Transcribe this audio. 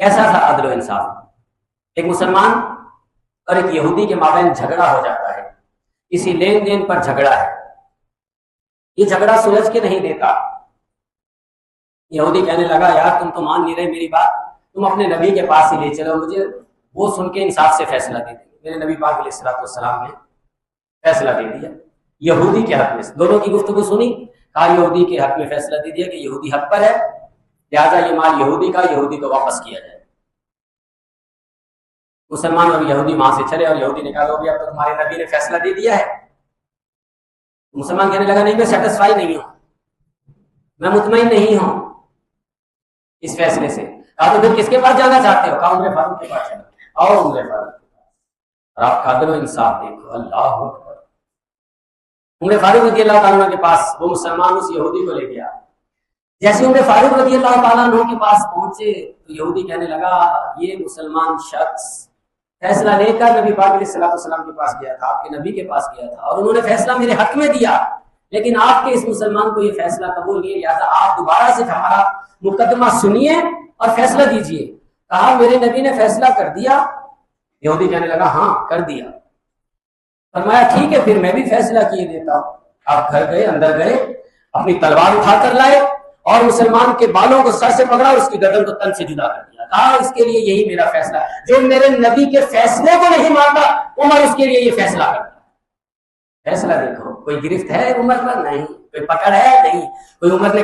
کیسا تھا عدل و انصاف؟ ایک مسلمان اور ایک یہودی کے مابین جھگڑا ہو جاتا ہے، اسی لین دین پر جھگڑا ہے، یہ جھگڑا سلجھ کے نہیں دیتا۔ یہودی کہنے لگا یار تم تو مان نہیں رہے میری بات، تم اپنے نبی کے پاس ہی لے چلو، مجھے وہ سن کے انصاف سے فیصلہ دے دیں گے۔ میرے نبی پاک علیہ الصلوۃ والسلام نے فیصلہ دے دیا یہودی کے حق میں، دونوں کی گفتگو سنی، کہا یہودی کے حق میں فیصلہ دے دیا کہ یہودی حق پر ہے، لہٰذا یہ مال یہودی کا، یہودی کو واپس کیا جائے۔ مسلمان اور یہودی وہاں سے چلے اور یہودی نے کہا اب تو تمہارے نبی نے فیصلہ دے دیا ہے۔ مسلمان کہنے لگا نہیں میں سیٹسفائی نہیں ہوں، میں مطمئن نہیں ہوں اس فیصلے سے۔ کہا تو پھر کس کے پاس جانا چاہتے ہو؟ کہا عمر فاروق کے پاس چلو، آؤ عمر فاروق کے پاس۔ اور آپ عدل و انصاف دیکھو، اللہ اکبر۔ عمر فاروق رضی اللہ تعالیٰ عنہ کے پاس وہ مسلمان اس یہودی کو لے گیا، جیسے عمر فاروق رضی اللہ تعالیٰ عنہ کے پاس پہنچے تو یہودی کہنے لگا یہ مسلمان شخص فیصلہ لے کر نبی پاک علیہ الصلوۃ والسلام کے پاس گیا تھا، آپ کے نبی کے پاس گیا تھا، اور انہوں نے فیصلہ میرے حق میں دیا، لیکن آپ کے اس مسلمان کو یہ فیصلہ قبول نہیں، لہٰذا آپ دوبارہ سے ہمارا مقدمہ سنیے اور فیصلہ دیجیے۔ کہا میرے نبی نے فیصلہ کر دیا؟ یہودی کہنے لگا ہاں کر دیا۔ فرمایا ٹھیک ہے پھر میں بھی فیصلہ کیے دیتا ہوں۔ آپ گھر گئے، اندر گئے، اپنی تلوار اٹھا کر لائے اور مسلمان کے بالوں کو سر سے پکڑا اور اس کی گردن کو تن سے جدا کر دیا۔ کہا اس کے لیے یہی میرا فیصلہ ہے، جو میرے نبی کے فیصلے کو نہیں مانتا عمر اس کے لیے یہ فیصلہ کرتا۔ فیصلہ دیکھو، کوئی گرفت ہے عمر پر؟ نہیں۔ کوئی پکڑ ہے؟ نہیں۔ کوئی عمر نے